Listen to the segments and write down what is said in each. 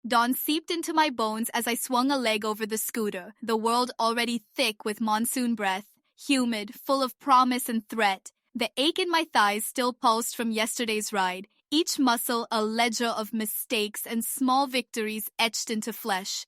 Dawn seeped into my bones as I swung a leg over the scooter, the world already thick with monsoon breath, humid, full of promise and threat. The ache in my thighs still pulsed from yesterday's ride, each muscle a ledger of mistakes and small victories etched into flesh.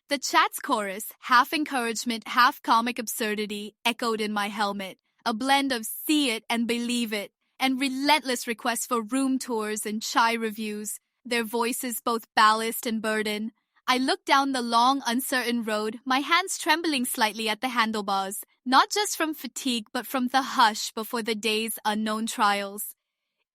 The chat's chorus, half encouragement, half comic absurdity, echoed in my helmet, a blend of see it and believe it, and relentless requests for room tours and chai reviews, their voices both ballast and burden. I looked down the long, uncertain road, my hands trembling slightly at the handlebars, not just from fatigue but from the hush before the day's unknown trials.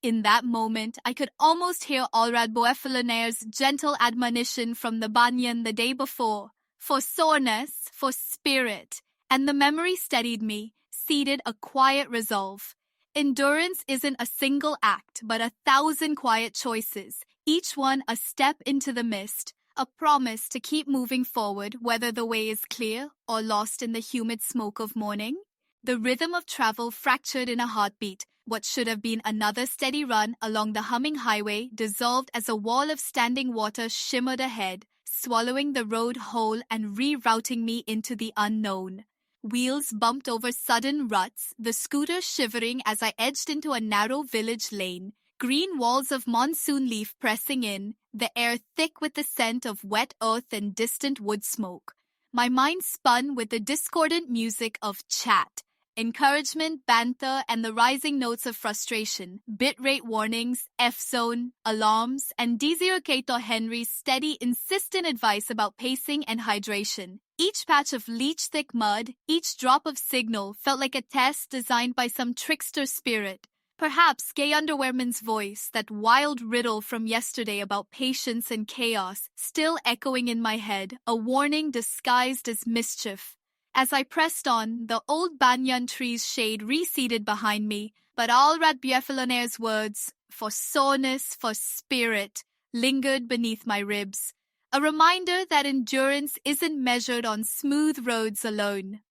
In that moment, I could almost hear Allrad Boeffelonair's gentle admonition from the banyan the day before, for soreness, for spirit, and the memory steadied me, seeded a quiet resolve. Endurance isn't a single act, but 1,000 quiet choices, each one a step into the mist, a promise to keep moving forward whether the way is clear or lost in the humid smoke of morning. The rhythm of travel fractured in a heartbeat. What should have been another steady run along the humming highway dissolved as a wall of standing water shimmered ahead, swallowing the road whole and rerouting me into the unknown. Wheels bumped over sudden ruts, the scooter shivering as I edged into a narrow village lane, green walls of monsoon leaf pressing in, the air thick with the scent of wet earth and distant wood smoke. My mind spun with the discordant music of chat. Encouragement, banter, and the rising notes of frustration, bitrate warnings, F-zone, alarms, and D0 Kato Henry's steady, insistent advice about pacing and hydration. Each patch of leech-thick mud, each drop of signal felt like a test designed by some trickster spirit. Perhaps Gay Underwearman's voice, that wild riddle from yesterday about patience and chaos, still echoing in my head, a warning disguised as mischief. As I pressed on, the old banyan tree's shade receded behind me, but Allrad Boeffelonair's words, for soreness, for spirit, lingered beneath my ribs. A reminder that endurance isn't measured on smooth roads alone.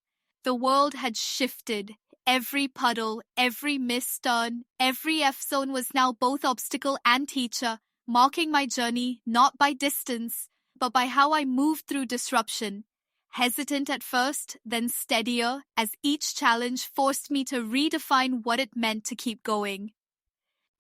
The world had shifted. Every puddle, every misturn, every F-zone was now both obstacle and teacher, marking my journey not by distance, but by how I moved through disruption. Hesitant at first, then steadier, as each challenge forced me to redefine what it meant to keep going.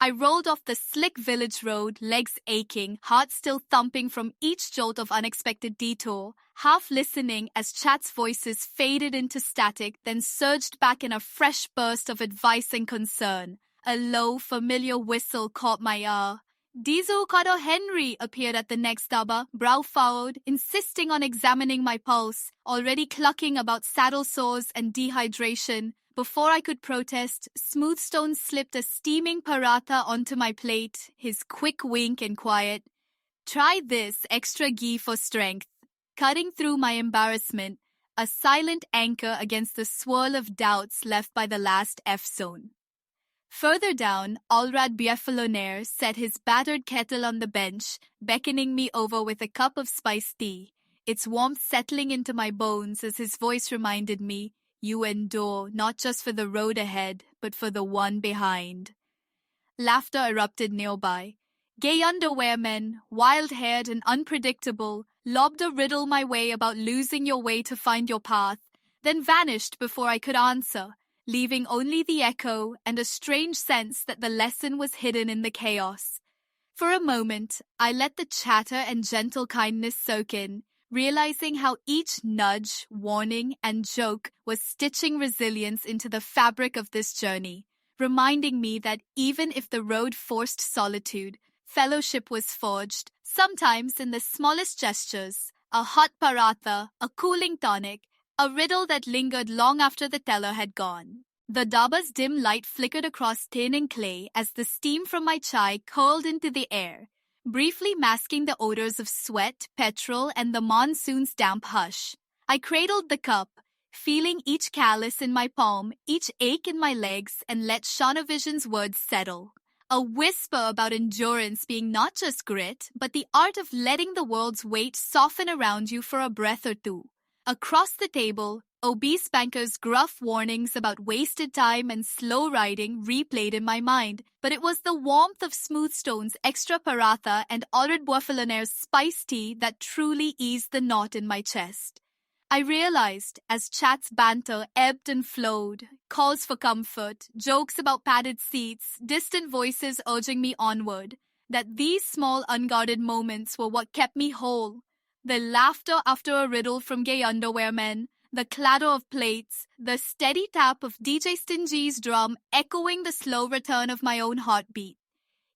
I rolled off the slick village road, legs aching, heart still thumping from each jolt of unexpected detour, half listening as chat's voices faded into static, then surged back in a fresh burst of advice and concern. A low, familiar whistle caught my ear. Dizu Kato Henry appeared at the next daba, brow furrowed, insisting on examining my pulse, already clucking about saddle sores and dehydration. Before I could protest, Smoothstone slipped a steaming paratha onto my plate, his quick wink and quiet. Try this extra ghee for strength. Cutting through my embarrassment, a silent anchor against the swirl of doubts left by the last F-zone. Further down, Allrad Boeffelonair set his battered kettle on the bench, beckoning me over with a cup of spiced tea, its warmth settling into my bones as his voice reminded me, you endure not just for the road ahead, but for the one behind. Laughter erupted nearby. Gay underwearmen, wild-haired and unpredictable, lobbed a riddle my way about losing your way to find your path, then vanished before I could answer, leaving only the echo and a strange sense that the lesson was hidden in the chaos. For a moment, I let the chatter and gentle kindness soak in, realizing how each nudge, warning, and joke was stitching resilience into the fabric of this journey, reminding me that even if the road forced solitude, fellowship was forged, sometimes in the smallest gestures, a hot paratha, a cooling tonic, a riddle that lingered long after the teller had gone. The daba's dim light flickered across tin and clay as the steam from my chai curled into the air, briefly masking the odors of sweat, petrol, and the monsoon's damp hush. I cradled the cup, feeling each callus in my palm, each ache in my legs, and let Shaunavision's words settle. A whisper about endurance being not just grit, but the art of letting the world's weight soften around you for a breath or two. Across the table, Obese banker's gruff warnings about wasted time and slow riding replayed in my mind, but it was the warmth of Smooth Stone's extra paratha and Alred Boisfillonaire's spice tea that truly eased the knot in my chest. I realized, as chat's banter ebbed and flowed, calls for comfort, jokes about padded seats, distant voices urging me onward, that these small unguarded moments were what kept me whole. The laughter after a riddle from gay underwear men, the clatter of plates, the steady tap of DJ Stingy's drum echoing the slow return of my own heartbeat.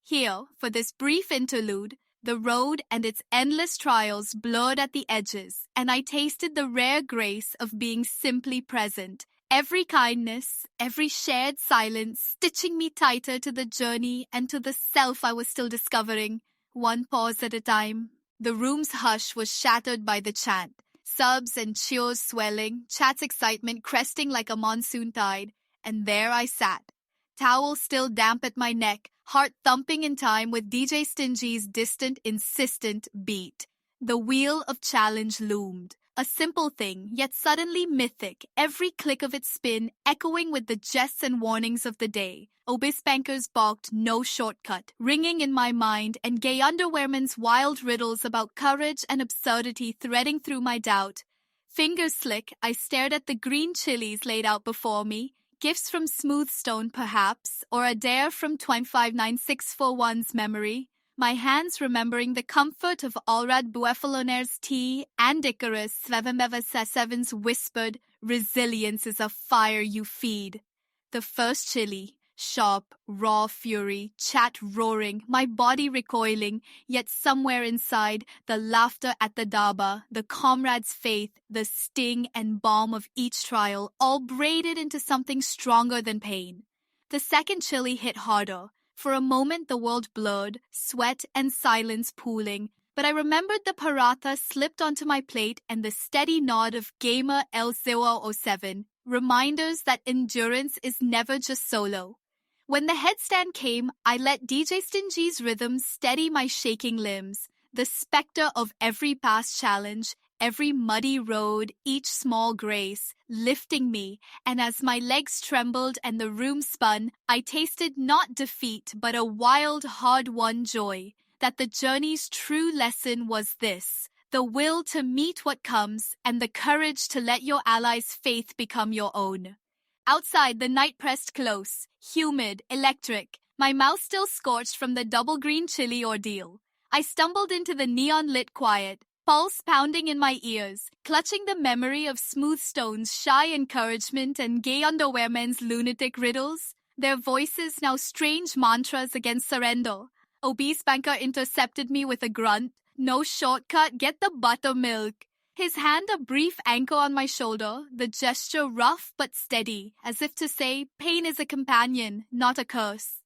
Here, for this brief interlude, the road and its endless trials blurred at the edges, and I tasted the rare grace of being simply present. Every kindness, every shared silence stitching me tighter to the journey and to the self I was still discovering, one pause at a time. The room's hush was shattered by the chant, subs and cheers swelling, chat's excitement cresting like a monsoon tide, and there I sat, towel still damp at my neck, heart thumping in time with DJ Stingy's distant, insistent beat. The wheel of challenge loomed. A simple thing, yet suddenly mythic, every click of its spin echoing with the jests and warnings of the day. Obese bankers balked no shortcut, ringing in my mind, and gay underwearmen's wild riddles about courage and absurdity threading through my doubt. Fingers slick, I stared at the green chilies laid out before me, gifts from Smooth Stone perhaps, or a dare from 259641's memory. My hands remembering the comfort of Alred Boisfillonaire's tea and Icarus Svevemeva whispered, "Resilience is a fire you feed." The first chili, sharp, raw fury, chat roaring, my body recoiling, yet somewhere inside, the laughter at the daba, the comrade's faith, the sting and balm of each trial, all braided into something stronger than pain. The second chili hit harder. For a moment the world blurred, sweat and silence pooling, but I remembered the paratha slipped onto my plate and the steady nod of Gamer L007, reminders that endurance is never just solo. When the headstand came, I let DJ Stingy's rhythm steady my shaking limbs, the specter of every past challenge, every muddy road, each small grace, lifting me, and as my legs trembled and the room spun, I tasted not defeat but a wild, hard-won joy, that the journey's true lesson was this: the will to meet what comes and the courage to let your allies' faith become your own. Outside, the night pressed close, humid, electric, my mouth still scorched from the double green chili ordeal. I stumbled into the neon-lit quiet, pulse pounding in my ears, clutching the memory of Smooth Stone's shy encouragement and gay underwearmen's lunatic riddles, their voices now strange mantras against surrender. Obese banker intercepted me with a grunt. "No shortcut, get the buttermilk." His hand a brief anchor on my shoulder, the gesture rough but steady, as if to say, pain is a companion, not a curse.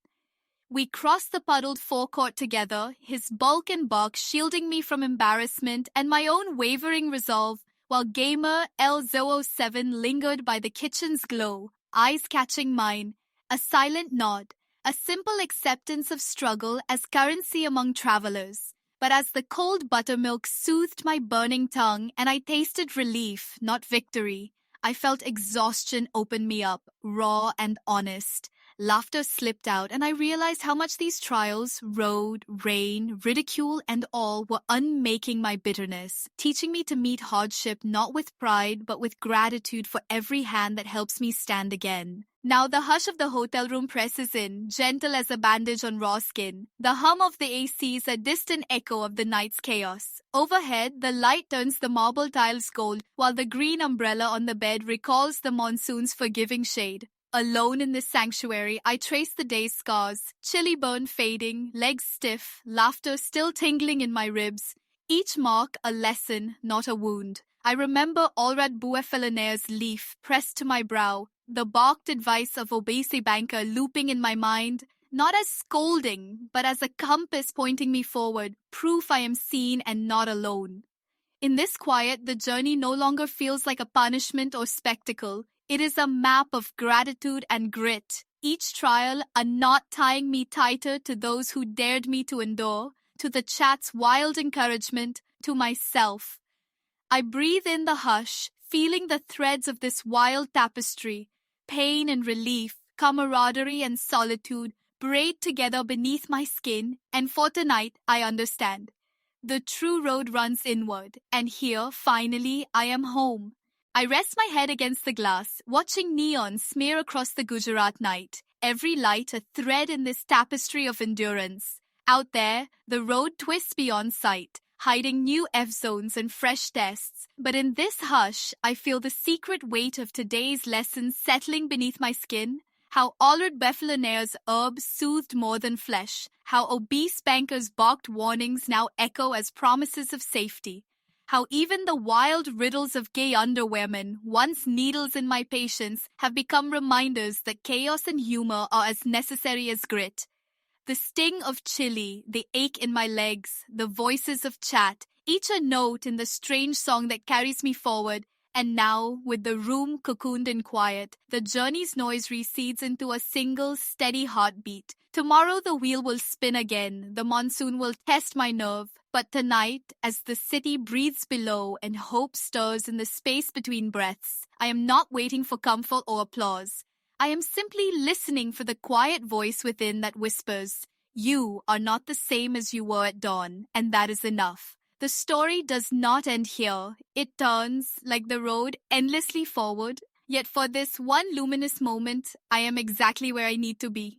We crossed the puddled forecourt together, his bulk and bark shielding me from embarrassment and my own wavering resolve, while Gamer L007 lingered by the kitchen's glow, eyes catching mine, a silent nod, a simple acceptance of struggle as currency among travelers. But as the cold buttermilk soothed my burning tongue and I tasted relief, not victory, I felt exhaustion open me up, raw and honest. Laughter slipped out, and I realized how much these trials, road, rain, ridicule, and all were unmaking my bitterness, teaching me to meet hardship not with pride, but with gratitude for every hand that helps me stand again. Now the hush of the hotel room presses in, gentle as a bandage on raw skin. The hum of the AC is a distant echo of the night's chaos. Overhead, the light turns the marble tiles gold, while the green umbrella on the bed recalls the monsoon's forgiving shade. Alone in this sanctuary, I trace the day's scars, chilly burn fading, legs stiff, laughter still tingling in my ribs. Each mark a lesson, not a wound. I remember Alred Boisfillonaire's leaf pressed to my brow, the barked advice of Obese banker looping in my mind, not as scolding, but as a compass pointing me forward, proof I am seen and not alone. In this quiet, the journey no longer feels like a punishment or spectacle. It is a map of gratitude and grit, each trial a knot tying me tighter to those who dared me to endure, to the chat's wild encouragement, to myself. I breathe in the hush, feeling the threads of this wild tapestry, pain and relief, camaraderie and solitude, braid together beneath my skin, and for tonight I understand. The true road runs inward, and here, finally, I am home. I rest my head against the glass, watching neon smear across the Gujarat night, every light a thread in this tapestry of endurance. Out there, the road twists beyond sight, hiding new F-zones and fresh tests. But in this hush, I feel the secret weight of today's lessons settling beneath my skin. How Allard Befflenair's herbs soothed more than flesh. How obese bankers' balked warnings now echo as promises of safety. How even the wild riddles of gay underwearmen, once needles in my patience, have become reminders that chaos and humor are as necessary as grit. The sting of chili, the ache in my legs, the voices of chat, each a note in the strange song that carries me forward. And now, with the room cocooned in quiet, the journey's noise recedes into a single, steady heartbeat. Tomorrow the wheel will spin again, the monsoon will test my nerve. But tonight, as the city breathes below and hope stirs in the space between breaths, I am not waiting for comfort or applause. I am simply listening for the quiet voice within that whispers, "You are not the same as you were at dawn, and that is enough." The story does not end here. It turns, like the road, endlessly forward. Yet for this one luminous moment, I am exactly where I need to be.